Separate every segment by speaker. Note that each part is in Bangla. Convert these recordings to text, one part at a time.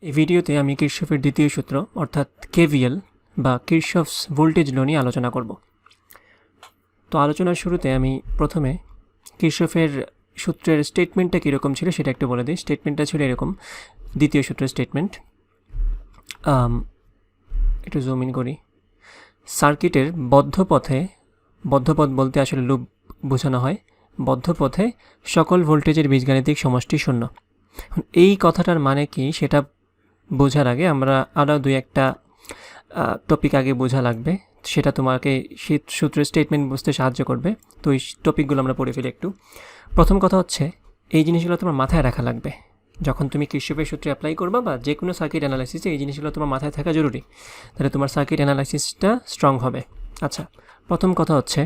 Speaker 1: এই ভিডিওতে আমি কিরশফের দ্বিতীয় সূত্র অর্থাৎ কেভিএল বা কিরশফস ভোল্টেজ ল নিয়ে আলোচনা করব। তো আলোচনার শুরুতে আমি প্রথমে কিরশফের সূত্রের স্টেটমেন্টটা কীরকম ছিল সেটা একটু বলে দিই। স্টেটমেন্টটা ছিল এরকম, দ্বিতীয় সূত্রের স্টেটমেন্ট। একটু জুম ইন করি। সার্কিটের বদ্ধ পথ বলতে আসলে লুপ বোঝানো হয়, বদ্ধ পথে সকল ভোল্টেজের বীজগাণিতিক সমষ্টি শূন্য। এই কথাটার মানে কি সেটা বোঝার আগে আমরা আরও দুই একটা টপিক আগে বোঝা লাগবে, সেটা তোমাকে সূত্রের স্টেটমেন্ট বুঝতে সাহায্য করবে। তো এই টপিকগুলো আমরা পড়ে ফেলি একটু। প্রথম কথা হচ্ছে, এই জিনিসগুলো তোমার মাথায় রাখা লাগবে যখন তুমি কিরশফের সূত্রে অ্যাপ্লাই করবা বা যে কোনো সার্কিট অ্যানালাইসিসে। এই জিনিসগুলো তোমার মাথায় থাকা জরুরি, তাহলে তোমার সার্কিট অ্যানালাইসিসটা স্ট্রং হবে। আচ্ছা, প্রথম কথা হচ্ছে,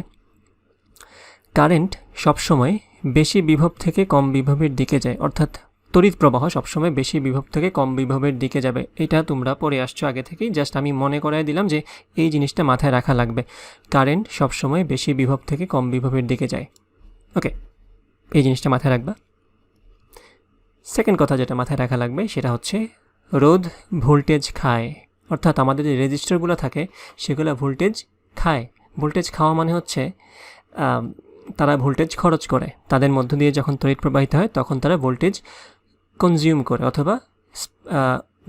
Speaker 1: কারেন্ট সবসময় বেশি বিভব থেকে কম বিভবের দিকে যায়, অর্থাৎ তড়িৎ প্রবাহ সবসময় বেশি বিভব থেকে কম বিভবের দিকে যাবে। এটা তোমরা পড়ে আসছো আগে থেকেই, জাস্ট আমি মনে করাই দিলাম যে এই জিনিসটা মাথায় রাখা লাগবে। কারেন্ট সবসময় বেশি বিভব থেকে কম বিভবের দিকে যায়। ওকে, এই জিনিসটা মাথায় রাখবা। সেকেন্ড কথা যেটা মাথায় রাখা লাগবে সেটা হচ্ছে, রোধ ভোল্টেজ খায়, অর্থাৎ আমাদের যে রেজিস্টারগুলো থাকে সেগুলো ভোল্টেজ খায়। ভোল্টেজ খাওয়া মানে হচ্ছে তারা ভোল্টেজ খরচ করে, তাদের মধ্য দিয়ে যখন তড়িৎ প্রবাহিত হয় তখন তারা ভোল্টেজ কনজিউম করে অথবা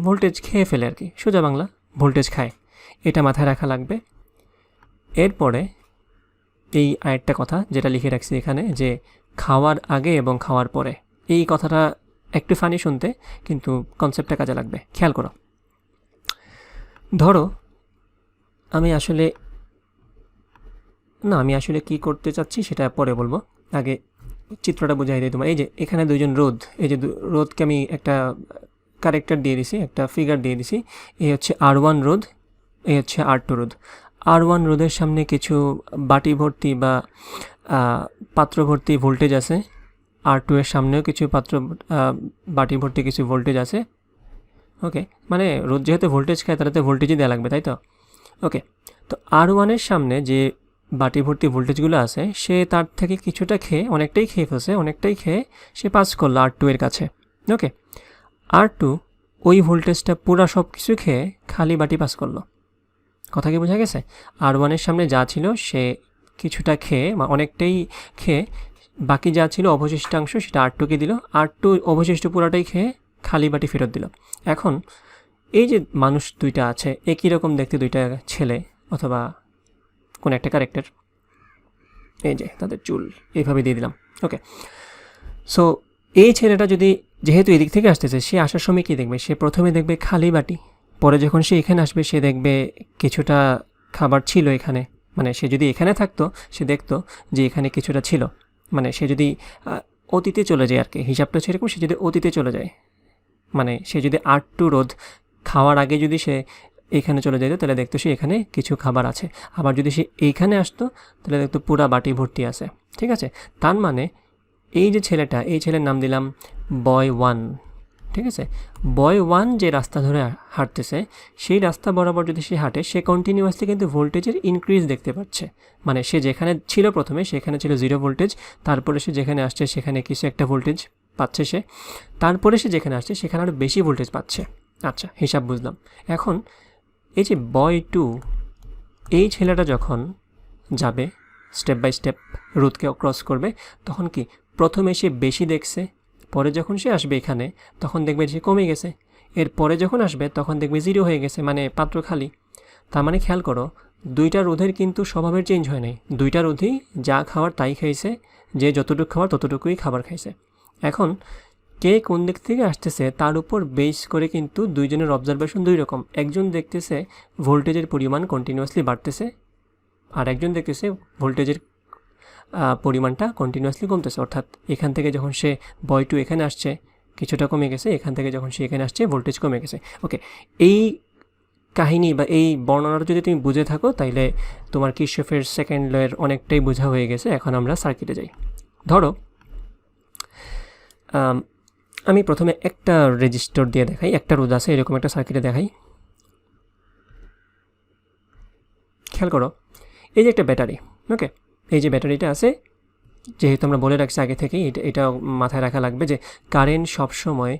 Speaker 1: ভোল্টেজ খেয়ে ফেলে আর কি, সোজা বাংলা ভোল্টেজ খায়। এটা মাথায় রাখা লাগবে। এরপরে এই আরেকটা কথা যেটা লিখে রাখছি এখানে, যে খাওয়ার আগে এবং খাওয়ার পরে, এই কথাটা একটু ফানি শুনতে কিন্তু কনসেপ্টটা কাজে লাগবে, খেয়াল করো। ধরো আমি আসলে কি করতে চাচ্ছি সেটা পরে বলবো, আগে চিত্রটা বুঝাই দিই তোমার। এই যে এখানে দুইজন রোধ, এই যে রোধকে আমি একটা ক্যারেক্টার দিয়ে দিছি, একটা ফিগার দিয়ে দিছি। এই হচ্ছে R1 রোধ, এই হচ্ছে R2 রোধ। R1 রোধের সামনে কিছু বাটি ভর্তি বা পাত্র ভর্তি ভোল্টেজ আছে, R2 এর সামনেও কিছু বাটি ভর্তি কিছু ভোল্টেজ আছে। ওকে, মানে রোধ যেহেতু ভোল্টেজ খায় তাহলে তো ভোল্টেজই দেওয়া লাগবে, তাই তো? ওকে, তো R1 এর সামনে যে বাটি ভর্তি ভোল্টেজগুলো আছে সে তার থেকে কিছুটা খেয়ে, অনেকটাই খেয়ে ফেলছে, অনেকটাই খেয়ে সে পাস করলো R2 এর কাছে। ওকে, R2 ওই ভোল্টেজটা পুরা সব কিছু খেয়ে খালি বাটি পাস করলো। কথা কি বোঝা গেছে? R1 এর সামনে যা ছিল সে কিছুটা খেয়ে বা অনেকটাই খেয়ে বাকি যা ছিল অবশিষ্টাংশ সেটা R2কে দিল। R2 অবশিষ্ট পুরাটাই খেয়ে খালি বাটি ফেরত দিল। এখন এই যে মানুষ দুইটা আছে, একই রকম দেখতে দুইটা ছেলে অথবা কোন একটা ক্যারেক্টার, এই যে তাদের চুল এইভাবে দিয়ে দিলাম। ওকে, সো এই ছেলেটা যদি যেহেতু এদিক থেকে আসতেছে, সে আসার সময় কী দেখবে? সে প্রথমে দেখবে খালি বাটি, পরে যখন সে এখানে আসবে সে দেখবে কিছুটা খাবার ছিল এখানে। মানে সে যদি এখানে থাকতো সে দেখতো যে এখানে কিছুটা ছিল। মানে সে যদি অতীতে চলে যায় আর কি, হিসাবটা সেরকম, সে যদি অতীতে চলে যায়, মানে সে যদি R2 রোধ খাওয়ার আগে যদি সে এখানে চলে যেত তাহলে দেখতো সে এখানে কিছু খাবার আছে। আবার যদি সে এইখানে আসতো তাহলে দেখতো পুরা বাটি ভর্তি আছে। ঠিক আছে, তার মানে এই যে ছেলেটা, এই ছেলের নাম দিলাম বয় 1। ঠিক আছে, বয় 1 যে রাস্তা ধরে হাঁটতেছে সেই রাস্তা বরাবর যদি সে হাঁটে, সে কন্টিনিউয়াসলি কিন্তু ভোল্টেজের ইনক্রিজ দেখতে পাচ্ছে। মানে সে যেখানে ছিল প্রথমে সেখানে ছিল 0 ভোল্টেজ, তারপরে সে যেখানে আসছে সেখানে কিছু একটা ভোল্টেজ পাচ্ছে সে, তারপরে সে যেখানে আসছে সেখানে আরও বেশি ভোল্টেজ পাচ্ছে। আচ্ছা, হিসাব বুঝলাম। এখন এই যে বয় 2, এই ছেলেটা যখন যাবে স্টেপ বাই স্টেপ রোধকে ক্রস করবে, তখন কি প্রথমে সে বেশি দেখছে, পরে যখন সে আসবে এখানে তখন দেখবে যে কমে গেছে, এর পরে যখন আসবে তখন দেখবে 0 হয়ে গেছে, মানে পাত্র খালি। তার মানে খেয়াল করো, দুইটা রোধের কিন্তু স্বভাবের চেঞ্জ হয় নাই, দুইটা রোধই যা খাওয়ার তাই খাইছে, যে যতটুকু খাবার ততটুকুই খাবার খাইছে। এখন কে কোন দিক থেকে আসতেছে তার উপর বেস করে কিন্তু দুইজনের অবজারভেশন দুই রকম। একজন দেখতেছে ভোল্টেজের পরিমাণ কন্টিনিউয়াসলি বাড়তেছে, আর একজন দেখতেছে ভোল্টেজের পরিমাণটা কন্টিনিউয়াসলি কমতেছে। অর্থাৎ এখান থেকে যখন সে বয় 2 এখানে আসছে কিছুটা কমে গেছে, এখান থেকে যখন সে এখানে আসছে ভোল্টেজ কমে গেছে। ওকে, এই কাহিনী বা এই বর্ণনাটা যদি তুমি বুঝে থাকো তাইলে তোমার কিরশফের সেকেন্ড লয়ের অনেকটাই বোঝা হয়ে গেছে। এখন আমরা সার্কিটে যাই। ধরো আমি প্রথমে একটা রেজিস্টর দিয়ে দেখাই, একটা রোধ আছে এরকম একটা সার্কিটে দেখাই। খেয়াল করো, এই যে একটা ব্যাটারি। ওকে, এই যে ব্যাটারিটা আছে যেহেতু আমরা বলে রাখছি আগে থেকেই, এটা মাথায় রাখা লাগবে যে কারেন্ট সবসময়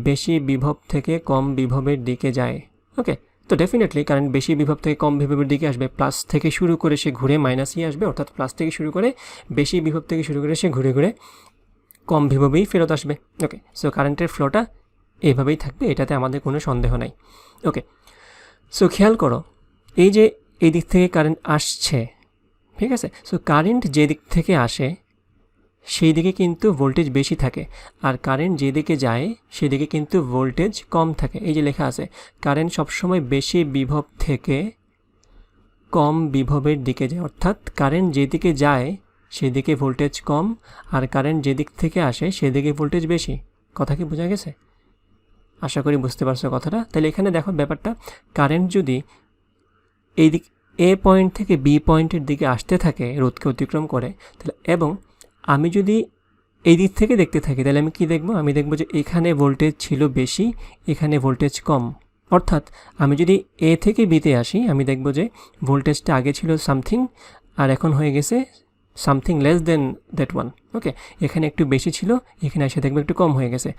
Speaker 1: বেশি বিভব থেকে কম বিভবের দিকে যায়। ওকে, তো ডেফিনেটলি কারেন্ট বেশি বিভব থেকে কম বিভবের দিকে আসবে, প্লাস থেকে শুরু করে সে ঘুরে মাইনাসই আসবে, অর্থাৎ প্লাস থেকে শুরু করে বেশি বিভব থেকে শুরু করে সে ঘুরে ঘুরে কম বিভবেই ফেরত আসবে। ওকে, সো কারেন্টের ফ্লোটা এইভাবেই থাকবে, এটাতে আমাদের কোনো সন্দেহ নাই। ওকে, সো খেয়াল করো এই যে এই দিক থেকে কারেন্ট আসছে, ঠিক আছে, সো কারেন্ট যে দিক থেকে আসে সেই দিকে কিন্তু ভোল্টেজ বেশি থাকে, আর কারেন্ট যেদিকে যায় সেদিকে কিন্তু ভোল্টেজ কম থাকে। এই যে লেখা আছে কারেন্ট সবসময় বেশি বিভব থেকে কম বিভবের দিকে যায়, অর্থাৎ কারেন্ট যেদিকে যায় সেদিকে ভোল্টেজ কম, আর কারেন্ট যেদিক থেকে আসে সেদিকে ভোল্টেজ বেশি। কথা কি বোঝা গেছে? আশা করি বুঝতে পারছো কথাটা। তাহলে এখানে দেখো ব্যাপারটা, কারেন্ট যদি এই দিক এ পয়েন্ট থেকে বি পয়েন্টের দিকে আসতে থাকে রোধকে অতিক্রম করে, তাহলে এবং আমি যদি এই দিক থেকে দেখতে থাকি তাহলে আমি কি দেখব? আমি দেখব যে এখানে ভোল্টেজ ছিল বেশি, এখানে ভোল্টেজ কম। অর্থাৎ আমি যদি এ থেকে বিতে আসি আমি দেখব যে ভোল্টেজটা আগে ছিল সামথিং আর এখন হয়ে গেছে something less than that one. Okay, এখানে একটু বেশি ছিল, এখানে এসে দেখব একটু কম হয়ে গেছে।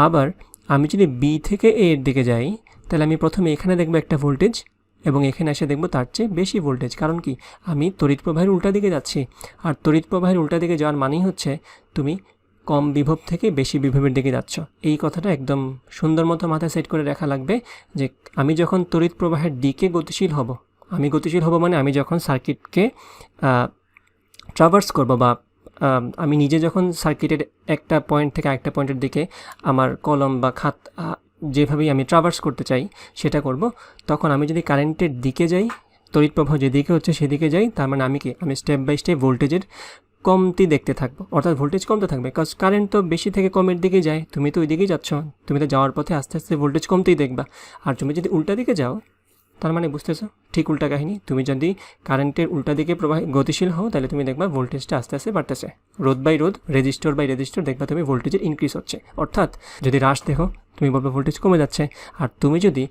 Speaker 1: আবার আমি যদি বি থেকে এ এর দিকে যাই তাহলে আমি প্রথমে এখানে দেখব একটা ভোল্টেজ এবং এখানে এসে দেখব তার চেয়ে বেশি ভোল্টেজ। কারণ কি? আমি তড়িৎ প্রবাহের উল্টা দিকে যাচ্ছি, আর তড়িৎ প্রবাহের উল্টা দিকে যাওয়ার মানেই হচ্ছে তুমি কম বিভব থেকে বেশি বিভবের দিকে যাচ্ছ। এই কথাটা একদম সুন্দর মতো মাথায় সেট করে রাখা লাগবে যে আমি যখন তড়িৎ প্রবাহের দিকে গতিশীল হব, আমি গতিশীল হব মানে আমি যখন সার্কিটকে ট্রাভার্স করব বা আমি নিজে যখন সার্কিটের একটা পয়েন্ট থেকে আরেকটা পয়েন্টের দিকে আমার কলম বা খাত যেভাবেই আমি ট্রাভার্স করতে চাই সেটা করব, তখন আমি যদি কারেন্টের দিকে যাই, তড়িৎ প্রবাহ যেদিকে হচ্ছে সেদিকে যাই, তার মানে আমি কি আমি স্টেপ বাই স্টেপ ভোল্টেজের কমতি দেখতে থাকবো, অর্থাৎ ভোল্টেজ কমতে থাকবে। কারণ কারেন্ট তো বেশি থেকে কমের দিকে যায়, তুমি তো ওই দিকেই যাচ্ছ, তুমি তো যাওয়ার পথে আস্তে আস্তে ভোল্টেজ কমতেই দেখবা। আর তুমি যদি উল্টা দিকে যাও তার মানে বুঝতেছো ঠিক উল্টা কাহিনী। তুমি যদি কারেন্টের উল্টা দিকে গতিশীল হও তাহলে তুমি দেখবা ভোল্টেজটা আস্তে আস্তে বাড়তেছে, রোধ বাই রোধ, রেজিস্টর বাই রেজিস্টর দেখবা তুমি ভোল্টেজের ইনক্রিজ হচ্ছে। অর্থাৎ যদি হ্রাস দেখো তুমি বলবে ভোল্টেজ কমে যাচ্ছে, আর তুমি যদি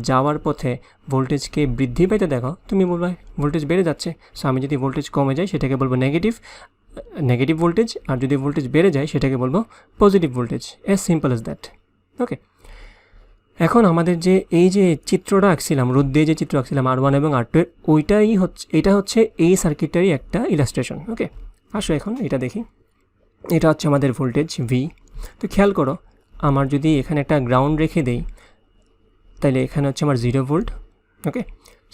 Speaker 1: যাওয়ার পথে ভোল্টেজকে বৃদ্ধি পাইতে দেখো তুমি বলবে ভোল্টেজ বেড়ে যাচ্ছে। সো আমি যদি ভোল্টেজ কমে যায় সেটাকে বলবো নেগেটিভ ভোল্টেজ, আর যদি ভোল্টেজ বেড়ে যায় সেটাকে বলবো positive voltage. As simple as that. Okay, এখন আমাদের যে এই যে চিত্রটা আঁকছিলাম, রোদ দিয়ে যে চিত্র আঁকছিলাম R1 এবং R2 এর, এটা হচ্ছে এই সার্কিটটারই একটা ইলাস্ট্রেশন। ওকে, আসো এখন এটা দেখি। এটা হচ্ছে আমাদের ভোল্টেজ V। তো খেয়াল করো আমার যদি এখানে একটা গ্রাউন্ড রেখে দেই তাহলে এখানে হচ্ছে আমার 0 ভোল্ট। ওকে,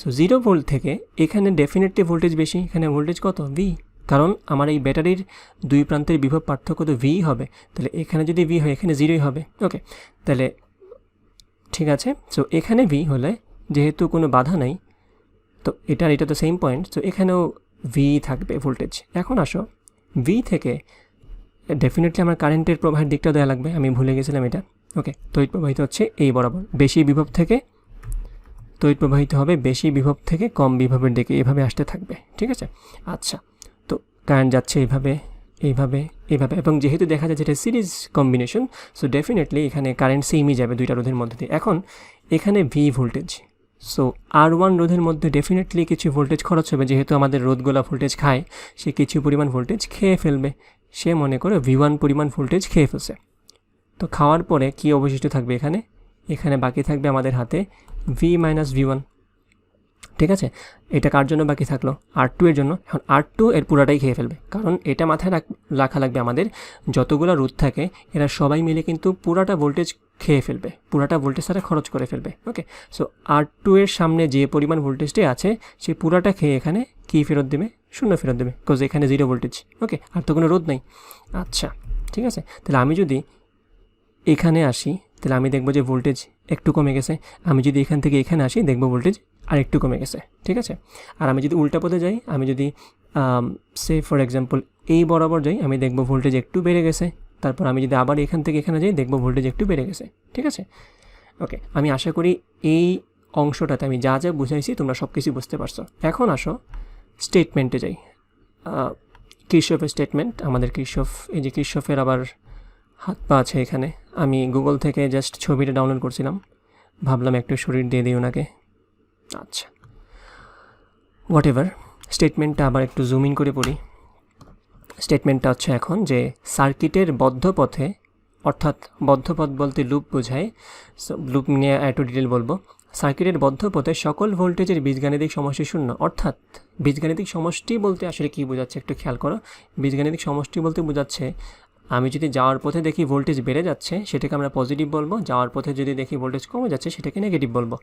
Speaker 1: সো 0 ভোল্ট থেকে এখানে ডেফিনেটলি ভোল্টেজ বেশি, এখানে ভোল্টেজ কত? V, কারণ আমার এই ব্যাটারির দুই প্রান্তের বিভব পার্থক্য তো V হবে, তাহলে এখানে যদি V হয় এখানে 0ই হবে। ওকে, তাহলে ঠিক আছে। সো এখানে V হলে যেহেতু কোনো বাধা নাই, তো এটা তো সেম পয়েন্ট, সো এখানেও V থাকবে ভোল্টেজ। এখন আসো V থেকে ডেফিনেটলি আমার কারেন্টের প্রবাহের দিকটা দেওয়া লাগবে, আমি ভুলে গেছিলাম এটা। ওকে, তড়িৎ প্রবাহিত হচ্ছে এই বরাবর, বেশি বিভব থেকে তড়িৎ প্রবাহিত হবে বেশি বিভব থেকে কম বিভবের দিকে, এভাবে আসতে থাকবে। ঠিক আছে, আচ্ছা, তো কারেন্ট যাচ্ছে এইভাবে এইভাবে এইভাবে, এবং যেহেতু দেখা যায় যেটা সিরিজ কম্বিনেশন, সো ডেফিনেটলি এখানে কারেন্ট সেমই যাবে দুইটা রোধের মধ্যে দিয়ে। এখন এখানে V ভোল্টেজ, সো R1 রোধের মধ্যে ডেফিনেটলি কিছু ভোল্টেজ খরচ হবে, যেহেতু আমাদের রোধগুলা ভোল্টেজ খায়, সে কিছু পরিমাণ ভোল্টেজ খেয়ে ফেলবে। সে মনে করে V1 পরিমাণ ভোল্টেজ খেয়ে ফেলছে। তো খাওয়ার পরে কি অবশিষ্ট থাকবে? এখানে বাকি থাকবে আমাদের হাতে V মাইনাস V1। ঠিক আছে, এটা কার জন্য বাকি থাকলো? R2 এর জন্য। এখন R2 এর পুরাটাই খেয়ে ফেলবে, কারণ এটা মাথায় রাখা লাগবে আমাদের, যতগুলো রোধ থাকে এরা সবাই মিলে কিন্তু পুরাটা ভোল্টেজ খেয়ে ফেলবে, পুরাটা ভোল্টেজ তারা খরচ করে ফেলবে। ওকে, সো R2 এর সামনে যে পরিমাণ ভোল্টেজটাই আছে সে পুরাটা খেয়ে এখানে কি ফেরত দেবে? শূন্য ফেরত দেবে, বিকজ এখানে 0 ভোল্টেজ। ওকে, আর তো কোনো রোধ নাই। আচ্ছা, ঠিক আছে, তাহলে আমি যদি এখানে আসি তাহলে আমি দেখব যে ভোল্টেজ একটু কমে গেছে। আমি যদি এখান থেকে এখানে আসি দেখব ভোল্টেজ আর একটু কমে গেছে। ঠিক আছে, আর আমি যদি উল্টা পথে যাই, আমি যদি সে ফর এক্সাম্পল এই বরাবর যাই, আমি দেখব ভোল্টেজ একটু বেড়ে গেছে। তারপর আমি যদি আবার এখান থেকে এখানে যাই দেখব ভোল্টেজ একটু বেড়ে গেছে। ঠিক আছে, ওকে, আমি আশা করি এই অংশটাতে আমি যা যা বুঝাইছি তোমরা সব কিছু বুঝতে পারছো। এখন আসো স্টেটমেন্টে যাই। কিরশফের স্টেটমেন্ট, আমাদের এই যে কিরশফের আবার হাত পা আছে এখানে। আমি গুগল থেকে জাস্ট ছবিটা ডাউনলোড করছিলাম, ভাবলাম একটু শরীর দিয়ে দিই ওনাকে। আচ্ছা, হোয়াট এভার, স্টেটমেন্টটা আবার একটু জুম ইন করে পড়ি। স্টেটমেন্টটা হচ্ছে এখন যে সার্কিটের বদ্ধ পথে, অর্থাৎ বদ্ধ পথ বলতে লুপ বোঝায়, লুপ নিয়ে একটু ডিটেল বলবো। সার্কিটের বদ্ধ পথে সকল ভোল্টেজের বীজগাণিতিক সমষ্টি শূন্য। অর্থাৎ বীজগাণিতিক সমষ্টি বলতে আসলে কী বোঝাচ্ছে একটু খেয়াল করো। বীজগাণিতিক সমষ্টি বলতে বোঝাচ্ছে আমি যদি যাওয়ার পথে দেখি ভোল্টেজ বেড়ে যাচ্ছে সেটাকে আমরা পজিটিভ বলবো, যাওয়ার পথে যদি দেখি ভোল্টেজ কমে যাচ্ছে সেটাকে নেগেটিভ বলবো।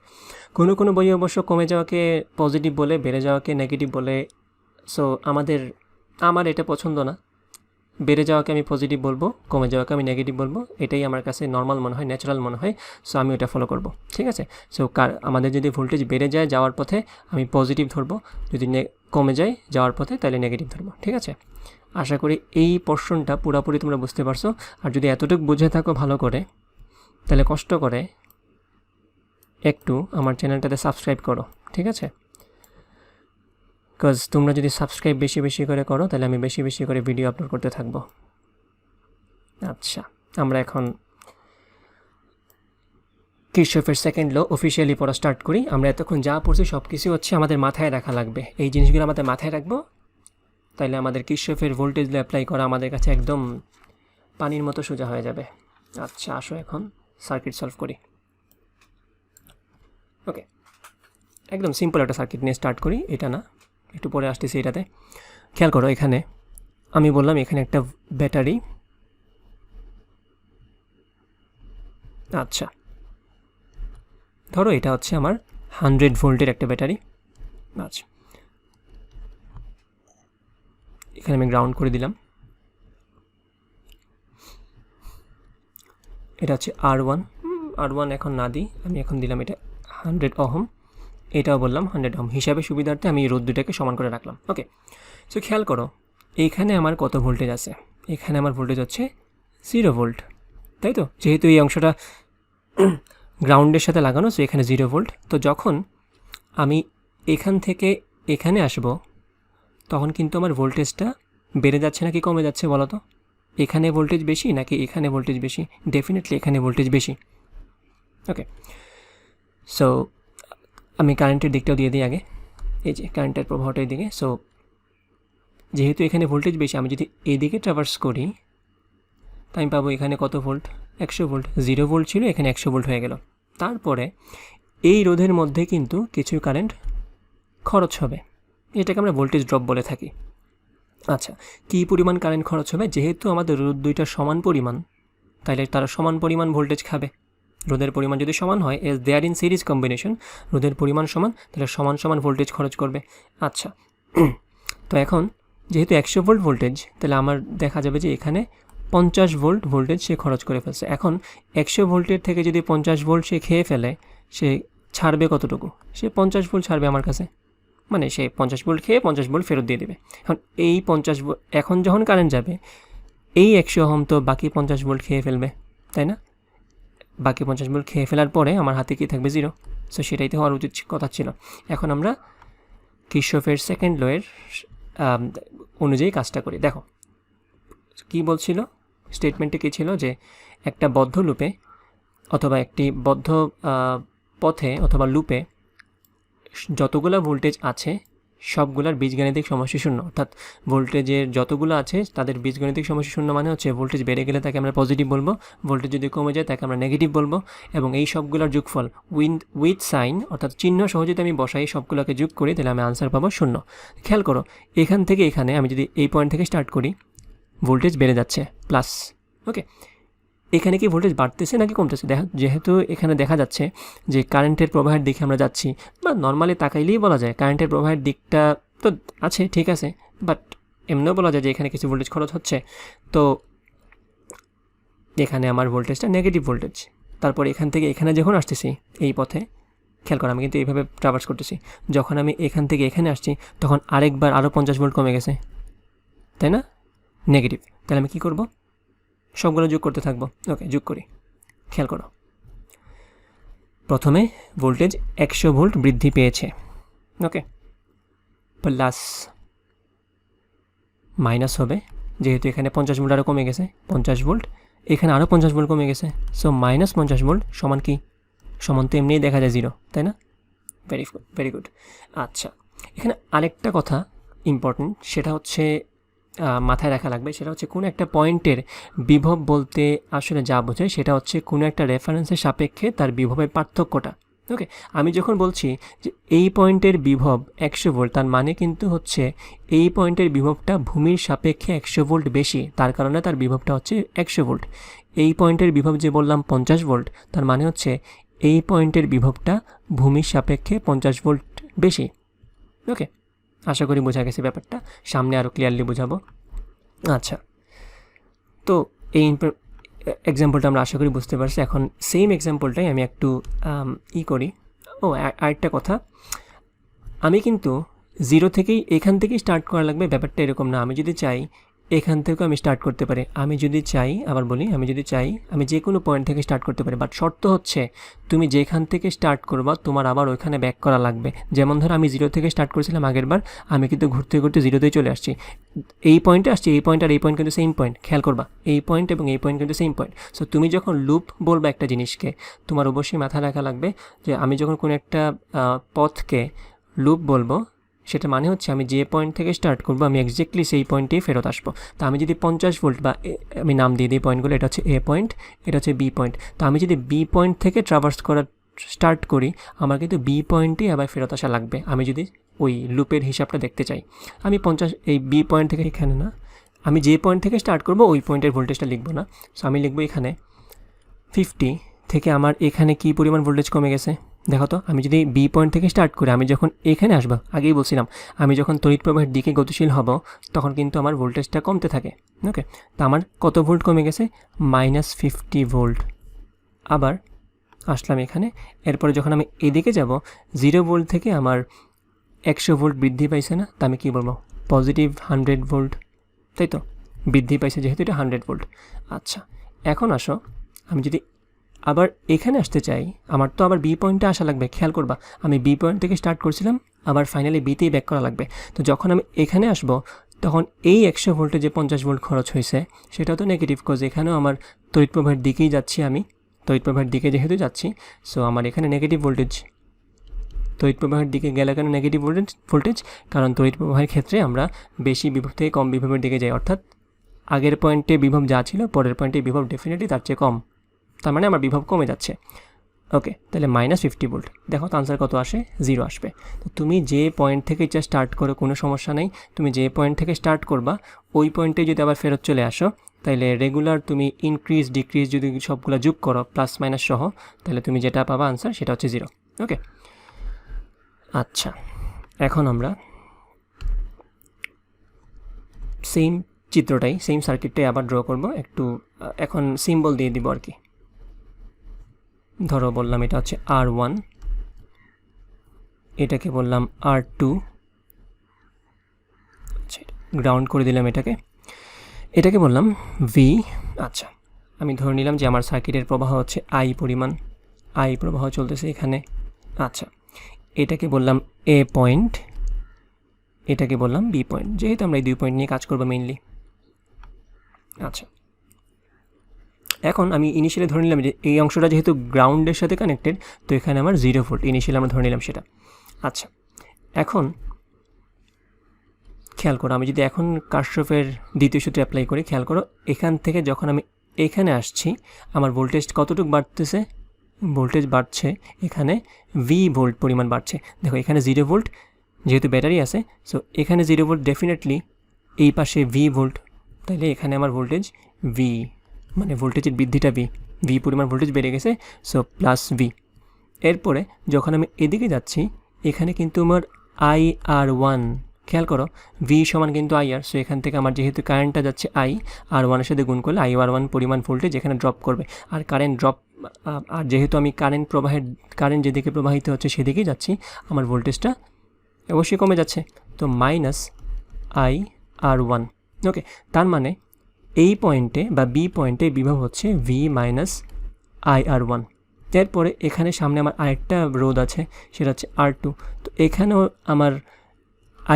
Speaker 1: কোনো কোনো বই অবশ্য কমে যাওয়াকে পজিটিভ বলে, বেড়ে যাওয়াকে নেগেটিভ বলে। সো আমার এটা পছন্দ না। বেড়ে যাওয়াকে আমি পজিটিভ বলবো, কমে যাওয়াকে আমি নেগেটিভ বলবো, এটাই আমার কাছে নর্মাল মনে হয়, ন্যাচারাল মনে হয়। সো আমি ওটা ফলো করব, ঠিক আছে। সো আমাদের যদি ভোল্টেজ বেড়ে যায় যাওয়ার পথে আমি পজিটিভ ধরবো, যদি কমে যায় যাওয়ার পথে তাহলে নেগেটিভ ধরবো, ঠিক আছে। আশা করি এই পোর্শনটা পুরোপুরি তোমরা বুঝতে পারছো। আর যদি এতটুকু বুঝে থাকো ভালো করে, তাহলে কষ্ট করে একটু আমার চ্যানেলটাতে সাবস্ক্রাইব করো, ঠিক আছে। বিকজ তোমরা যদি সাবস্ক্রাইব বেশি বেশি করে করো তাহলে আমি বেশি বেশি করে ভিডিও আপলোড করতে থাকবো। আচ্ছা, আমরা এখন কিরচফের সেকেন্ড ল অফিসিয়ালি পড়া স্টার্ট করি। আমরা এতক্ষণ যা পড়ছি সব কিছু হচ্ছে আমাদের মাথায় রাখা লাগবে, এই জিনিসগুলো আমাদের মাথায় রাখবো, তাইলে আমাদের কিরচফের ভোল্টেজ ল অ্যাপ্লাই করা আমাদের কাছে একদম পানির মতো সোজা হয়ে যাবে। আচ্ছা, আসো এখন সার্কিট সলভ করি। ওকে, একদম সিম্পল একটা সার্কিট নিয়ে স্টার্ট করি, এটা না, একটু পরে আসতেছি এটাতে। খেয়াল করো, এখানে আমি বললাম এখানে একটা ব্যাটারি। আচ্ছা, ধরো এটা হচ্ছে আমার 100 ভোল্টের একটা ব্যাটারি। আচ্ছা, এখানে আমি গ্রাউন্ড করে দিলাম। এটা হচ্ছে R1 এখন না দিই, আমি এখন দিলাম এটা 100 ওহম। এটাও বললাম 100 ওহম, হিসাবে সুবিধার্থে আমি রোদ দুটাকে সমান করে রাখলাম। ওকে, সো খেয়াল করো এইখানে আমার কত ভোল্টেজ আছে। এখানে আমার ভোল্টেজ হচ্ছে 0 ভোল্ট, তাই তো, যেহেতু এই অংশটা গ্রাউন্ডের সাথে লাগানো, সো এখানে 0 ভোল্ট। তো যখন আমি এখান থেকে এখানে আসব তখন কিন্তু আমার ভোল্টেজটা বেড়ে যাচ্ছে নাকি কমে যাচ্ছে বলো তো? এখানে ভোল্টেজ বেশি নাকি এখানে ভোল্টেজ বেশি? ডেফিনেটলি এখানে ভোল্টেজ বেশি। ওকে, সো আমি কারেন্টের দিকটাও দিয়ে দিই আগে, এই যে কারেন্টের প্রবাহটা এইদিকে। সো যেহেতু এখানে ভোল্টেজ বেশি, আমি যদি এইদিকে ট্রাভার্স করি তা আমি পাবো এখানে কত ভোল্ট, 100 ভোল্ট। 0 ভোল্ট ছিল, এখানে 100 ভোল্ট হয়ে গেল। তারপরে এই রোধের মধ্যে কিন্তু কিছু কারেন্ট খরচ হবে, এটাকে আমরা ভোল্টেজ ড্রপ বলে থাকি। আচ্ছা, কী পরিমাণ কারেন্ট খরচ হবে? যেহেতু আমাদের রোধ দুইটা সমান পরিমাণ, তাহলে তারা সমান পরিমাণ ভোল্টেজ খাবে। রোধের পরিমাণ যদি সমান হয়, as they are in series combination, রোধের পরিমাণ সমান, তাহলে সমান সমান ভোল্টেজ খরচ করবে। আচ্ছা, তো এখন যেহেতু 100 ভোল্ট ভোল্টেজ, তাহলে আমার দেখা যাবে যে এখানে 50 ভোল্ট ভোল্টেজ সে খরচ করে ফেলছে। এখন 100 ভোল্টের থেকে যদি 50 ভোল্ট সে খেয়ে ফেলে, সে ছাড়বে কতটুকু? সে 50 ভোল্ট ছাড়বে আমার কাছে, মানে সে 50 ভোল্ট খেয়ে 50 ভোল্ট ফেরত দিয়ে দেবে। এখন এই 50 ভোল্ট, এখন যখন কারেন্ট যাবে এই 100 ওহম তো বাকি 50 ভোল্ট খেয়ে ফেলবে, তাই না? বাকি 50 ভোল্ট খেয়ে ফেলার পরে আমার হাতে কি থাকবে? 0। সো সেটাই তো হওয়ার উচিত কথা ছিল। এখন আমরা কিরচফের সেকেন্ড লয়ের অনুযায়ী কাজটা করি। দেখো কি বলছিল, স্টেটমেন্টে কী ছিল, যে একটা বদ্ধ লুপে অথবা একটি বদ্ধ পথে অথবা লুপে যতগুলো ভোল্টেজ আছে সবগুলোর বীজগাণিতিক সমষ্টি শূন্য। অর্থাৎ ভোল্টেজের যতগুলো আছে তাদের বীজগাণিতিক সমষ্টি শূন্য, মানে হচ্ছে ভোল্টেজ বেড়ে গেলে তাকে আমরা পজিটিভ বলবো, ভোল্টেজ যদি কমে যায় তাকে আমরা নেগেটিভ বলবো, এবং এই সবগুলোর যোগফল উইথ সাইন অর্থাৎ চিহ্ন সহজে আমি বসাই সবগুলোকে যোগ করি, তাহলে আমি আনসার পাবো 0। খেয়াল করো এখান থেকে এখানে আমি যদি এই পয়েন্ট থেকে স্টার্ট করি, ভোল্টেজ বেড়ে যাচ্ছে প্লাস। ওকে, এখানে কি ভোল্টেজ বাড়তেছে নাকি কমতেছে? যেহেতু এখানে দেখা যাচ্ছে যে কারেন্টের প্রবাহের দিকে আমরা যাচ্ছি, বা নর্মালি তাকাইলেই বলা যায় কারেন্টের প্রবাহের দিকটা তো আছে, ঠিক আছে, বাট এমনিও বলা যায় যে এখানে কিছু ভোল্টেজ খরচ হচ্ছে। তো এখানে আমার ভোল্টেজটা নেগেটিভ ভোল্টেজ। তারপর এখান থেকে এখানে যখন আসতেছি এই পথে, খেয়াল করো আমি কিন্তু এইভাবে ট্রাভার্স করতেছি, যখন আমি এখান থেকে এখানে আসছি তখন আরেকবার আরও 50 ভোল্ট কমে গেছে, তাই না? নেগেটিভ। তাহলে আমি কী করব? সবগুলো যোগ করতে থাকবো। ওকে, যোগ করি। খেয়াল করো প্রথমে ভোল্টেজ 100 ভোল্ট বৃদ্ধি পেয়েছে, ওকে, প্লাস মাইনাস হবে যেহেতু এখানে 50 ভোল্ট আরও কমে গেছে, 50 ভোল্ট, এখানে আরও 50 ভোল্ট কমে গেছে, সো মাইনাস 50 ভোল্ট সমান কি? সমান তো এমনিই দেখা যায় 0, তাই না? Very good. আচ্ছা, এখানে আরেকটা কথা ইম্পর্টেন্ট, সেটা হচ্ছে মাথায় রাখা লাগবে, সেটা হচ্ছে কোনো একটা পয়েন্টের বিভব বলতে আসলে যা বোঝায় সেটা হচ্ছে কোনো একটা রেফারেন্সের সাপেক্ষে তার বিভবের পার্থক্যটা। ওকে, আমি যখন বলছি যে এই পয়েন্টের বিভব 100 ভোল্ট, তার মানে কিন্তু হচ্ছে এই পয়েন্টের বিভবটা ভূমির সাপেক্ষে 100 ভোল্ট বেশি, তার কারণে তার বিভবটা হচ্ছে 100 ভোল্ট। এই পয়েন্টের বিভব যে বললাম 50 ভোল্ট, তার মানে হচ্ছে এই পয়েন্টের বিভবটা ভূমির সাপেক্ষে 50 ভোল্ট বেশি। ওকে, আশা করি বোঝা গেছে ব্যাপারটা, সামনে আরও ক্লিয়ারলি বোঝাবো। আচ্ছা, তো এই এক্সাম্পলটা আমরা আশা করি বুঝতে পারছি। এখন সেম এক্সাম্পলটাই আমি একটু করি। আরেকটা কথা, আমি কিন্তু জিরো থেকেই এখান থেকেই স্টার্ট করা লাগবে ব্যাপারটা এরকম না। আমি যদি চাই এখান থেকেও আমি স্টার্ট করতে পারি, আমি যদি চাই, আবার বলি, আমি যদি চাই আমি যে কোনো পয়েন্ট থেকে স্টার্ট করতে পারি, বাট শর্ত হচ্ছে তুমি যেখান থেকে স্টার্ট করবা তোমার আবার ওইখানে ব্যাক করা লাগবে। যেমন ধরো আমি জিরো থেকে স্টার্ট করেছিলাম আগের বার, আমি কিন্তু ঘুরতে ঘুরতে জিরোতেই চলে আসছি, এই পয়েন্টে আসছি, এই পয়েন্ট আর এই পয়েন্ট কিন্তু সেম পয়েন্ট, খেয়াল করবা এই পয়েন্ট এবং এই পয়েন্ট কিন্তু সেম পয়েন্ট। সো তুমি যখন লুপ বলবা একটা জিনিসকে, তোমার অবশ্যই মাথায় রাখা লাগবে যে আমি যখন কোনো একটা পথকে লুপ বলবো, সেটা মানে হচ্ছে আমি যে পয়েন্ট থেকে স্টার্ট করবো আমি এক্স্যাক্টলি সেই পয়েন্টেই ফেরত আসবো। তো আমি যদি 50 ভোল্ট বা আমি নাম দিয়ে দিই পয়েন্টগুলো, এটা হচ্ছে এ পয়েন্ট, এটা হচ্ছে বি পয়েন্ট, তো আমি যদি বি পয়েন্ট থেকে ট্রাভার্স করা স্টার্ট করি, আমার কিন্তু বি পয়েন্টেই আবার ফেরত আসা লাগবে আমি যদি ওই লুপের হিসাবটা দেখতে চাই। আমি 50 এই বি পয়েন্ট থেকে, এখানে না, আমি যে পয়েন্ট থেকে স্টার্ট করবো ওই পয়েন্টের ভোল্টেজটা লিখবো না। সো আমি লিখবো এখানে 50 থেকে আমার এখানে কি পরিমাণ ভোল্টেজ কমে গেছে দেখো তো। আমি যদি বি পয়েন্ট থেকে স্টার্ট করি, আমি যখন এখানে আসবো, আগেই বলছিলাম আমি যখন তড়িৎ প্রবাহের দিকে গতিশীল হব তখন কিন্তু আমার ভোল্টেজটা কমতে থাকে। ওকে, তো আমার কত ভোল্ট কমে গেছে? -50 ভোল্ট। আবার আসলাম এখানে, এরপরে যখন আমি এদিকে যাব 0 ভোল্ট থেকে আমার 100 ভোল্ট বৃদ্ধি পাইছে না, তা আমি কী বলবো? +100 ভোল্ট, তাই তো, বৃদ্ধি পাইছে যেহেতু এটা 100 ভোল্ট। আচ্ছা, এখন আসো, আমি যদি আবার এখানে আসতে চাই, আমার তো আবার বি পয়েন্টে আসা লাগবে। খেয়াল করবা আমি বি পয়েন্ট থেকে স্টার্ট করছিলাম, আবার ফাইনালি বিতেই ব্যাক করা লাগবে। তো যখন আমি এখানে আসব তখন এই 100 ভোল্টে যে 50 ভোল্ট খরচ হয়েছে সেটাও তো নেগেটিভ, কজ এখানেও আমার তড়িৎ প্রবাহের দিকেই যাচ্ছি, আমি তড়িৎ প্রবাহের দিকে যেহেতু যাচ্ছি, সো আমার এখানে নেগেটিভ ভোল্টেজ। তড়িৎ প্রবাহের দিকে গেলে কেন নেগেটিভ ভোল্টেজ? কারণ তড়িৎ প্রবাহের ক্ষেত্রে আমরা বেশি বিভব থেকে কম বিভবের দিকে যাই, অর্থাৎ আগের পয়েন্টে বিভব যা ছিল পরের পয়েন্টে বিভব ডেফিনেটলি তার চেয়ে কম, তার মানে আমার বিভব কমে যাচ্ছে। ওকে, তাহলে -50 ভোল্ট, দেখো তো আনসার কত আসে? 0 আসবে। তো তুমি যে পয়েন্ট থেকে যা স্টার্ট করো কোনো সমস্যা নেই, তুমি যে পয়েন্ট থেকে স্টার্ট করবা ওই পয়েন্টে যদি আবার ফেরত চলে আসো, তাহলে রেগুলার তুমি ইনক্রিজ ডিক্রিজ যদি সবগুলো যোগ করো প্লাস মাইনাস সহ, তাহলে তুমি যেটা পাবা আনসার সেটা হচ্ছে 0। ওকে, আচ্ছা, এখন আমরা সেম চিত্রটাই, সেম সার্কিটটাই আবার ড্র করব একটু। এখন সিম্বল দিয়ে দিব আর কি। ধরো বললাম এটা হচ্ছে R1, এটাকে বললাম R2, আচ্ছা গ্রাউন্ড করে দিলাম এটাকে বললাম V। আচ্ছা, আমি ধরে নিলাম যে আমার সার্কিটের প্রবাহ হচ্ছে I পরিমাণ, I প্রবাহ চলতেছে এখানে। আচ্ছা, এটাকে বললাম A পয়েন্ট, এটাকে বললাম B পয়েন্ট, যেহেতু আমরা এই 2 পয়েন্ট নিয়ে কাজ করবো মেইনলি। আচ্ছা, এখন আমি ইনিশিয়ালি ধরে নিলাম যে এই অংশটা যেহেতু গ্রাউন্ডের সাথে কানেক্টেড, তো এখানে আমার 0 ভোল্ট ইনিশিয়ালি আমরা ধরে নিলাম সেটা। আচ্ছা, এখন খেয়াল করো, আমি যদি এখন কার্শফের দ্বিতীয় সূত্র অ্যাপ্লাই করি, খেয়াল করো এখান থেকে যখন আমি এখানে আসছি আমার ভোল্টেজ কতটুকু বাড়তেছে? ভোল্টেজ বাড়ছে এখানে V ভোল্ট পরিমাণ বাড়ছে। দেখো এখানে 0 ভোল্ট, যেহেতু ব্যাটারি আছে, সো এখানে 0 ভোল্ট ডেফিনেটলি, এই পাশে V ভোল্ট, তাহলে এখানে আমার ভোল্টেজ V, মানে ভোল্টেজের বৃদ্ধিটা V পরিমাণ ভোল্টেজ বেড়ে গেছে, সো +V। এরপরে যখন আমি এদিকে যাচ্ছি এখানে কিন্তু আমার IR1, খেয়াল করো V সমান কিন্তু IR, সো এখান থেকে আমার যেহেতু কারেন্টটা যাচ্ছে IR1 এর সাথে গুণ করলে IR1 পরিমাণ ভোল্টেজ এখানে ড্রপ করবে, আর কারেন্ট ড্রপ, আর যেহেতু আমি কারেন্ট যেদিকে প্রবাহিত হচ্ছে সেদিকেই যাচ্ছি, আমার ভোল্টেজটা অবশ্যই কমে যাচ্ছে, তো -IR1। ওকে, তার মানে এই পয়েন্টে বা বি পয়েন্টে বিভব হচ্ছে V IR1। এরপরে এখানে সামনে আমার আরেকটা রোধ আছে, সেটা হচ্ছে R2। তো এখানেও আমার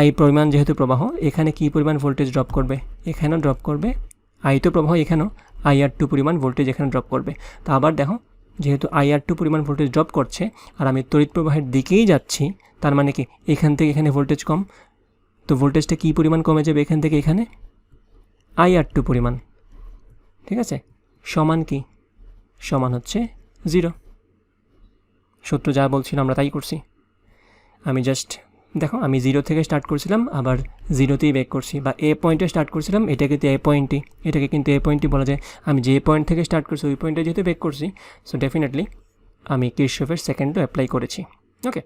Speaker 1: I পরিমাণ যেহেতু প্রবাহ, এখানে কি পরিমাণ ভোল্টেজ ড্রপ করবে? এখানেও ড্রপ করবে, I তো প্রবাহ, এখানেও IR2 পরিমাণ ভোল্টেজ এখানে ড্রপ করবে। তো আবার দেখো, যেহেতু IR2 পরিমাণ ভোল্টেজ ড্রপ করছে আর আমি তড়িৎ প্রবাহের দিকেই যাচ্ছি, তার মানে কি এখান থেকে এখানে ভোল্টেজ কম, তো ভোল্টেজটা কী পরিমাণ কমে যাবে এখান থেকে এখানে? IR2 পরিমাণ, ঠিক আছে, সমান কি, সমান হচ্ছে 0। সূত্র যা বলছিল আমরা তাই করছি। আমি জাস্ট দেখো, আমি 0 থেকে স্টার্ট করছিলাম, আবার 0তেই ব্যাক করছি, বা এ পয়েন্টে স্টার্ট করছিলাম, এটাকে কিন্তু এ পয়েন্টই বলা যায়। আমি যে পয়েন্ট থেকে স্টার্ট করছি ওই পয়েন্টে যেহেতু ব্যাক করছি, সো ডেফিনেটলি আমি কিরশফের সেকেন্ড ল অ্যাপ্লাই করেছি। ওকে,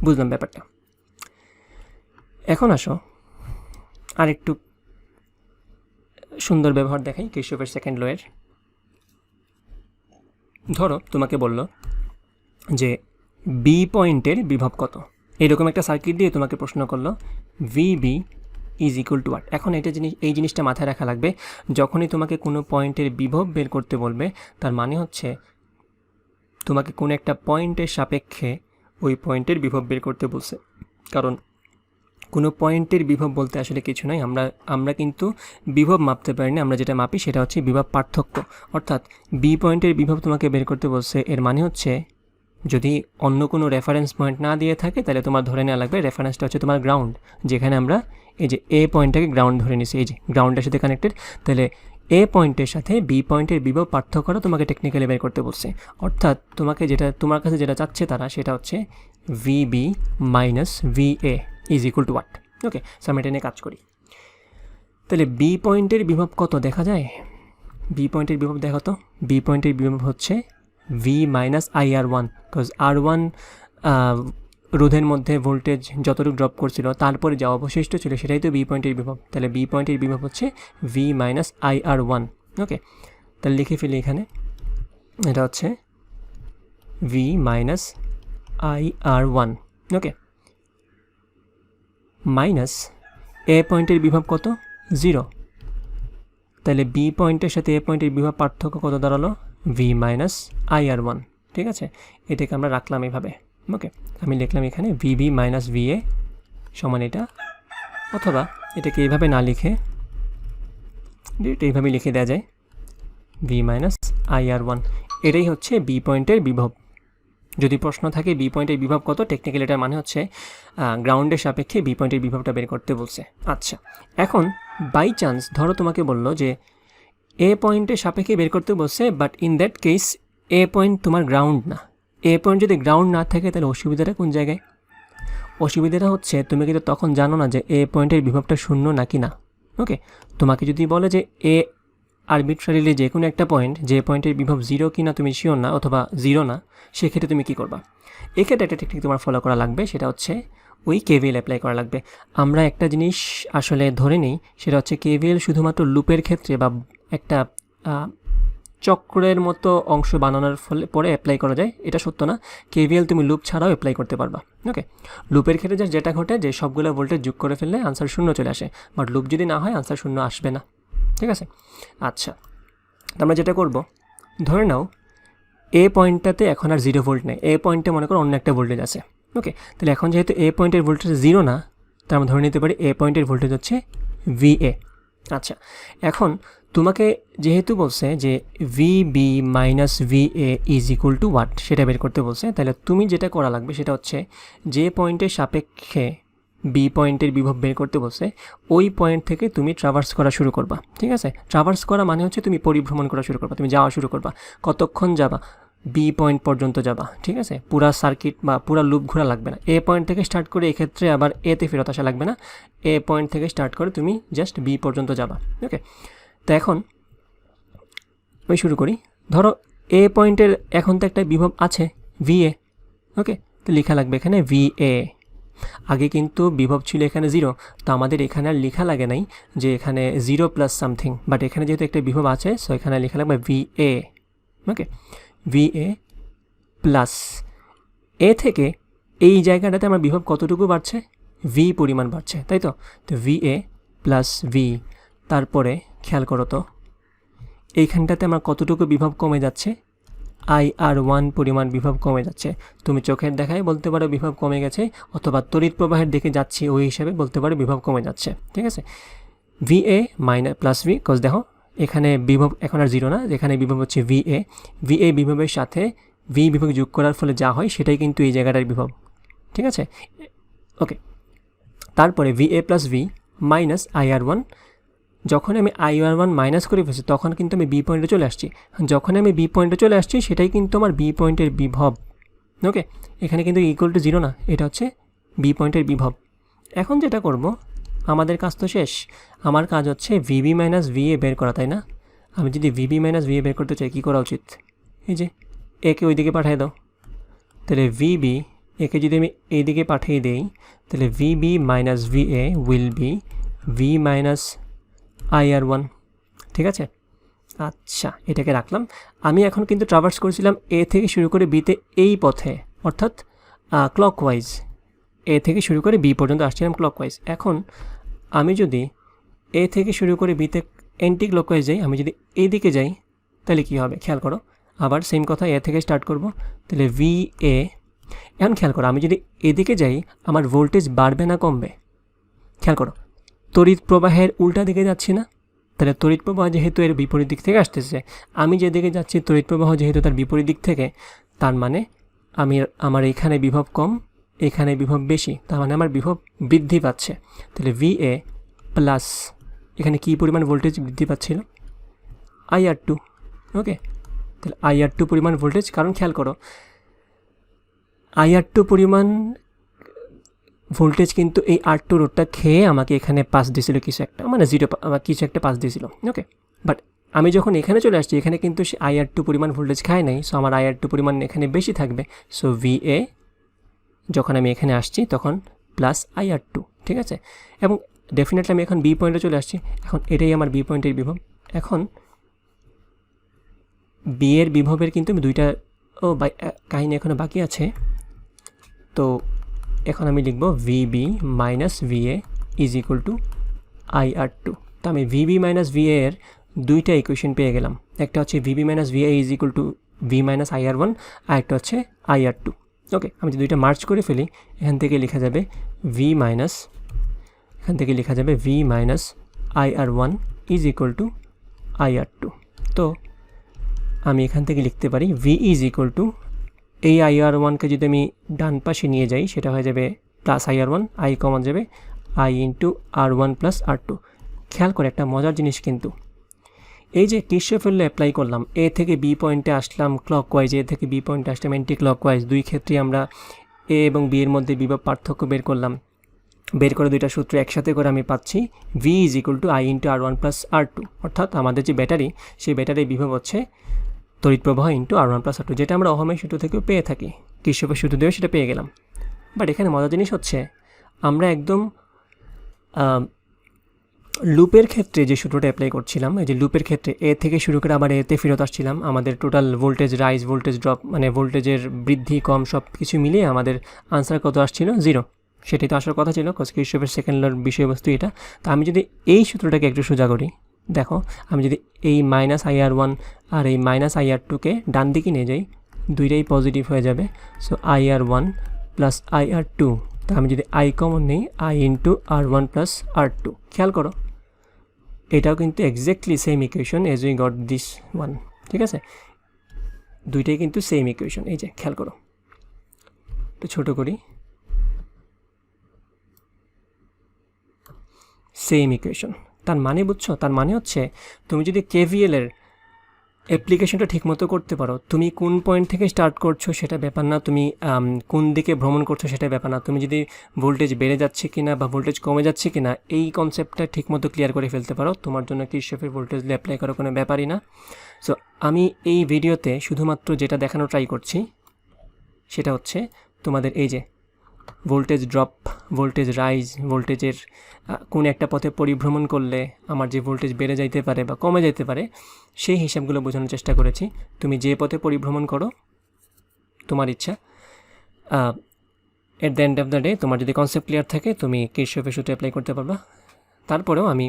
Speaker 1: বুঝলাম ব্যাপারটা। এখন আসো আরেকটু সুন্দর ব্যবহার দেখাই কিরশফের সেকেন্ড ল এর। ধরো তোমাকে বলল যে বি পয়েন্টের বিভব কত, এইরকম একটা সার্কিট দিয়ে তোমাকে প্রশ্ন করলো VB is equal to what. এখন এই জিনিসটা মাথায় রাখা লাগবে, যখনই তোমাকে কোনো পয়েন্টের বিভব বের করতে বলবে, তার মানে হচ্ছে তোমাকে কোনো একটা পয়েন্টের সাপেক্ষে ওই পয়েন্টের বিভব বের করতে বলছে। কারণ কোনো পয়েন্টের বিভব বলতে আসলে কিছু নয়, আমরা কিন্তু বিভব মাপতে পারি না, আমরা যেটা মাপি সেটা হচ্ছে বিভব পার্থক্য। অর্থাৎ বি পয়েন্টের বিভব তোমাকে বের করতে বলছে, এর মানে হচ্ছে যদি অন্য কোনো রেফারেন্স পয়েন্ট না দিয়ে থাকে তাহলে তোমার ধরে নেওয়া লাগবে রেফারেন্সটা হচ্ছে তোমার গ্রাউন্ড, যেখানে আমরা এই যে এ পয়েন্টটাকে গ্রাউন্ড ধরে নিছি, এই যে গ্রাউন্ডের সাথে কানেক্টেড। তাহলে এ পয়েন্টের সাথে বি পয়েন্টের বিভব পার্থক্যটা তোমাকে টেকনিক্যালি বের করতে বলছে। অর্থাৎ তোমার কাছে যেটা চাচ্ছে তারা, সেটা হচ্ছে VB minus VA is equal to what. Okay, so আমি এটা নিয়ে কাজ করি। তাহলে বি পয়েন্টের বিভব কত দেখা যায়? বি পয়েন্টের বিভব দেখো তো, বি পয়েন্টের বিভব হচ্ছে V minus IR1, because R1 রোধের মধ্যে ভোল্টেজ যতটুকু ড্রপ করছিল তারপরে যা অবশিষ্ট ছিল সেটাই তো বি পয়েন্টের বিভব। তাহলে বি পয়েন্টের বিভব হচ্ছে ভি মাইনাস IR1। ওকে, তাহলে লিখে ফেলি এখানে, এটা হচ্ছে ভি মাইনাস IR1। ওকে, মাইনাস এ পয়েন্টের বিভব কত? 0। তাহলে বি পয়েন্টের সাথে এ পয়েন্টের বিভব পার্থক্য কত দাঁড়ালো? V minus IR1। ঠিক আছে, এটাকে আমরা রাখলাম এইভাবে। ওকে, আমি লিখলাম এখানে ভিবি মাইনাস ভিএ সমান এটা, অথবা এটাকে এইভাবে না লিখে এইভাবে লিখে দেওয়া যায় ভি মাইনাস IR1। এটাই হচ্ছে বি পয়েন্টের বিভব। যদি প্রশ্ন থাকে বি পয়েন্টের বিভব কত, টেকনিক্যালি এটার মানে হচ্ছে গ্রাউন্ডের সাপেক্ষে বি পয়েন্টের বিভবটা বের করতে বলছে। আচ্ছা, এখন বাই চান্স ধরো তোমাকে বললো যে এ পয়েন্টের সাপেক্ষে বের করতে বলছে, but in that case A point তোমার গ্রাউন্ড না। এ পয়েন্ট যদি গ্রাউন্ড না থাকে তাহলে অসুবিধাটা কোন জায়গায়? অসুবিধাটা হচ্ছে তুমি কিন্তু তখন জানো না যে এ পয়েন্টের বিভবটা শূন্য নাকি না। ওকে, তোমাকে যদি বলে যে এ আরবিট্রারিলি যে কোনো একটা পয়েন্ট, যে পয়েন্টের বিভব 0 কি না তুমি শিওর না, অথবা 0 না, সেক্ষেত্রে তুমি কী করবা? এক্ষেত্রে একটা টেকনিক তোমার ফলো করা লাগবে, সেটা হচ্ছে ওই কেভিএল অ্যাপ্লাই করা লাগবে। আমরা একটা জিনিস আসলে ধরে নিই, সেটা হচ্ছে কেভিএল শুধুমাত্র লুপের ক্ষেত্রে বা একটা চক্রের মতো অংশ বানানোর ফলে পরে অ্যাপ্লাই করা যায়, এটা সত্য না। কেভিএল তুমি লুপ ছাড়াও অ্যাপ্লাই করতে পারবা। ওকে, লুপের ক্ষেত্রে যেটা ঘটে যে সবগুলো ভোল্টেজ যোগ করে ফেললে আনসার 0 চলে আসে, বাট লুপ যদি না হয় আনসার 0 আসবে না। ঠিক আছে, আচ্ছা, আমরা যেটা করব, ধরে নাও এ পয়েন্টটাতে এখন আর 0 ভোল্ট নেই, এ পয়েন্টে মনে করো অন্য একটা ভোল্টেজ আছে। ওকে, তাহলে এখন যেহেতু এ পয়েন্টের ভোল্টেজ 0 না, তার আমরা ধরে নিতে পারি এ পয়েন্টের ভোল্টেজ হচ্ছে ভিএ। আচ্ছা, এখন তোমাকে যেহেতু বলছে যে VB minus VA is equal to what, সেটা বের করতে বলছে, তাহলে তুমি যেটা করা লাগবে সেটা হচ্ছে যে পয়েন্টের সাপেক্ষে বি পয়েন্টের বিভব বের করতে বলছে ওই পয়েন্ট থেকে তুমি ট্রাভার্স করা শুরু করবা। ঠিক আছে, ট্রাভার্স করা মানে হচ্ছে তুমি পরিভ্রমণ করা শুরু করবা, তুমি যাওয়া শুরু করবা। কতক্ষণ যাবা? বি পয়েন্ট পর্যন্ত যাবা। ঠিক আছে, পুরা সার্কিট বা পুরা লুপ ঘোরা লাগবে না। এ পয়েন্ট থেকে স্টার্ট করে এক্ষেত্রে আবার এতে ফেরত আসা লাগবে না, এ পয়েন্ট থেকে স্টার্ট করে তুমি জাস্ট বি পর্যন্ত যাবা। ওকে, তো এখন আমি শুরু করি। ধরো এ পয়েন্টের এখন তো একটা বিভব আছে ভিএ। ওকে, তো লেখা লাগবে এখানে ভিএ। আগে কিন্তু বিভব ছিল এখানে 0, তো আমাদের এখানে আর লেখা লাগে নাই যে এখানে 0 প্লাস সামথিং, বাট এখানে যেহেতু একটা বিভব আছে, সো এখানে লেখা লাগবে ভিএ। ওকে, ভিএ প্লাস এ থেকে এই জায়গাটাতে আমার বিভব কতটুকু বাড়ছে? ভি পরিমাণ বাড়ছে, তাই তো? তো ভিএ প্লাস ভি, তারপরে খেয়াল করো তো এইখানটাতে আমার কতটুকু বিভব কমে যাচ্ছে? IR1 পরিমাণ বিভব কমে যাচ্ছে। তুমি চোখের দেখায় বলতে পারো বিভব কমে গেছে, অথবা তড়িৎ প্রবাহের দিকে যাচ্ছি ওই হিসাবে বলতে পারো বিভব কমে যাচ্ছে। ঠিক আছে, VA minus plus V, cause দেখো এখানে বিভব এখন আর 0 না, এখানে বিভব হচ্ছে ভিএ। ভিএ বিভবের সাথে ভি বিভব যোগ করার ফলে যা হয় সেটাই কিন্তু এই জায়গাটার বিভব। ঠিক আছে, ওকে, তারপরে VA plus V minus IR1 যখন আমি IR1 মাইনাস করে ফেলছি তখন কিন্তু আমি বি পয়েন্টে চলে আসছি। যখন আমি বি পয়েন্টে চলে আসছি সেটাই কিন্তু আমার বি পয়েন্টের বিভব। ওকে, এখানে কিন্তু ইকুয়াল টু 0 না, এটা হচ্ছে বি পয়েন্টের বিভব। এখন যেটা করব, আমাদের কাজ তো শেষ। আমার কাজ হচ্ছে ভিবি মাইনাস ভিএ বের করা, তাই না? আমি যদি ভিবি মাইনাস ভিএ বের করতে চাই কী করা উচিত? এই যে একে ওই দিকে পাঠিয়ে দাও। তাহলে ভিবি একে যদি আমি এই দিকে পাঠিয়ে দেই তাহলে VB minus VA will be V minus IR1। ঠিক আছে, আচ্ছা এটাকে রাখলাম। আমি এখন কিন্তু ট্রাভার্স করেছিলাম এ থেকে শুরু করে বিতে এই পথে, অর্থাৎ ক্লকওয়াইজ। এ থেকে শুরু করে বি পর্যন্ত আসছিলাম ক্লকওয়াইজ। এখন আমি যদি এ থেকে শুরু করে বিতে অ্যান্টি ক্লকওয়াইজ যাই, আমি যদি এই দিকে যাই তাহলে কী হবে খেয়াল করো। আবার সেম কথা, এ থেকে স্টার্ট করব, তাহলে ভি এ। এখন খেয়াল করো, আমি যদি এদিকে যাই আমার ভোল্টেজ বাড়বে না কমবে? খেয়াল করো, তড়িৎ প্রবাহের উল্টা দিকে যাচ্ছি না? তাহলে তড়িৎ প্রবাহ যেহেতু এর বিপরীত দিক থেকে আসতেছে, আমি যেদিকে যাচ্ছি তড়িৎ প্রবাহ যেহেতু তার বিপরীত দিক থেকে, তার মানে আমার এখানে বিভব কম, এখানে বিভব বেশি, তার মানে আমার বিভব বৃদ্ধি পাচ্ছে। তাহলে VA প্লাস এখানে কী পরিমাণ ভোল্টেজ বৃদ্ধি পাচ্ছিল? IR2। ওকে, তাহলে IR2 পরিমাণ ভোল্টেজ, কারণ খেয়াল করো IR2 পরিমাণ ভোল্টেজ কিন্তু এই R2 রোডটা খেয়ে আমাকে এখানে পাস দিয়েছিল কিছু একটা, মানে কিছু একটা পাস দিয়েছিল। ওকে, বাট আমি যখন এখানে চলে আসছি এখানে কিন্তু সে IR2 পরিমাণ ভোল্টেজ খায় নাই, সো আমার IR2 পরিমাণ এখানে বেশি থাকবে। সো VA যখন আমি এখানে আসছি তখন প্লাস IR2। ঠিক আছে, এবং ডেফিনেটলি আমি এখন বি পয়েন্টে চলে আসছি। এখন এটাই আমার বি পয়েন্টের বিভব। এখন বি এর বিভবের কিন্তু আমি দুইটা কাহিনী এখনও বাকি আছে। তো এখন আমি লিখব VB minus VA is equal to IR2। তো আমি ভিবি মাইনাস ভিএ এর দুইটা ইকুয়েশন পেয়ে গেলাম। একটা হচ্ছে VB minus VA is equal to V minus IR1, আর একটা হচ্ছে IR2। ওকে, আমি যদি দুইটা মার্চ করে ফেলি, এখান থেকে লেখা যাবে V minus IR1 is equal to IR2। তো আমি এখান থেকে লিখতে পারি ভি ইজ ইকুয়াল টু, এই IR1কে যদি আমি ডান পাশে নিয়ে যাই সেটা হয়ে যাবে প্লাস IR1, আই কমন যাবে I into R1 plus R2। খেয়াল করে একটা মজার জিনিস কিন্তু, এই যে কিরশফের ল অ্যাপ্লাই করলাম, এ থেকে বি পয়েন্টে আসলাম ক্লকওয়াইজ, এ থেকে বি পয়েন্টে আসলাম অ্যান্টি ক্লকওয়াইজ, দুই ক্ষেত্রে আমরা এ এবং বি এর মধ্যে বিভব পার্থক্য বের করলাম। বের করে দুইটা সূত্র একসাথে করে আমি পাচ্ছি V is equal two I into R1 plus R2, অর্থাৎ আমাদের যে ব্যাটারি, সেই ব্যাটারির বিভব হচ্ছে তড়িৎ প্রবাহ ইন্টু R1 প্লাস R2, যেটা আমরা ওহমের সূত্র থেকেও পেয়ে থাকি, কিরশফের সূত্র দিয়েও সেটা পেয়ে গেলাম। বাট এখানে মজার জিনিস হচ্ছে আমরা একদম লুপের ক্ষেত্রে যে সূত্রটা অ্যাপ্লাই করছিলাম, এই যে লুপের ক্ষেত্রে এ থেকে শুরু করে আবার এতে ফেরত আসছিলাম, আমাদের total voltage rise, voltage drop, মানে ভোল্টেজের বৃদ্ধি কম সব কিছু মিলিয়ে আমাদের আনসার কত আসছিল? 0। সেটাই তো আসার কথা ছিল, কিরশফের সেকেন্ড লর বিষয়বস্তু এটা। তো আমি যদি এই সূত্রটাকে একটু সোজা করি, দেখো আমি যদি এই মাইনাস IR1 আর এই মাইনাস IR2কে ডান দিকে নিয়ে যাই, দুইটাই পজিটিভ হয়ে যাবে। সো IR1 প্লাস IR2, তা আমি যদি I কমন নেই, I into R1 plus R2। খেয়াল করো এটাও কিন্তু exactly same equation age we got this one. ঠিক আছে, দুইটাই কিন্তু সেম ইকুয়েশন। এই যে খেয়াল করো, একটু ছোটো করি, সেম ইকুয়েশন। তার মানে বুঝছো, তার মানে হচ্ছে তুমি যদি KVL এর অ্যাপ্লিকেশনটা ঠিকমতো করতে পারো, তুমি কোন পয়েন্ট থেকে স্টার্ট করছো সেটা ব্যাপার না, তুমি কোন দিকে ভ্রমণ করছো সেটা ব্যাপার না, তুমি যদি ভোল্টেজ বেড়ে যাচ্ছে কিনা বা ভোল্টেজ কমে যাচ্ছে কিনা এই কনসেপ্টটা ঠিকমতো ক্লিয়ার করে ফেলতে পারো, তোমার জন্য কিরশফের ভোল্টেজ ল অ্যাপ্লাই করার কোনো ব্যাপারই না। সো আমি এই ভিডিওতে শুধুমাত্র যেটা দেখানো ট্রাই করছি সেটা হচ্ছে তোমাদের এই যে ভোল্টেজ ড্রপ, ভোল্টেজ রাইজ, ভোল্টেজের কোন একটা পথে পরিভ্রমণ করলে আমার যে ভোল্টেজ বেড়ে যাইতে পারে বা কমে যেতে পারে সেই হিসাবগুলো বোঝানোর চেষ্টা করেছি। তুমি যে পথে পরিভ্রমণ করো তোমার ইচ্ছা, at the end of the day তোমার যদি কনসেপ্ট ক্লিয়ার থাকে তুমি কিরশফের সূত্র অ্যাপ্লাই করতে পারবা। তারপরেও আমি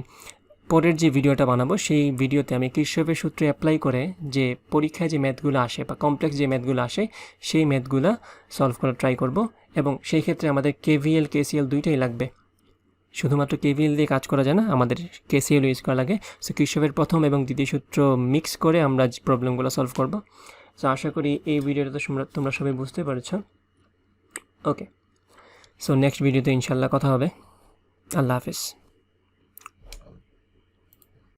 Speaker 1: পরের যে ভিডিওটা বানাবো সেই ভিডিওতে আমি কিরশফের সূত্র অ্যাপ্লাই করে যে পরীক্ষায় যে ম্যাথগুলো আসে বা কমপ্লেক্স যে ম্যাথগুলো আসে সেই ম্যাথগুলো সলভ করার ট্রাই করব। এবং সেই ক্ষেত্রে আমাদের KVL KCL দুইটাই লাগবে, শুধুমাত্র KVL দিয়ে কাজ করা যায় না, আমাদের KCL ইউজ করা লাগে। সো কিরশফের প্রথম এবং দ্বিতীয় সূত্র মিক্স করে আমরা প্রবলেমগুলো সলভ করব। সো আশা করি এই ভিডিওটা তো তোমরা সবাই বুঝতে পারছো। ওকে, সো নেক্সট ভিডিওতে ইনশাল্লাহ কথা হবে। আল্লাহ হাফিজ।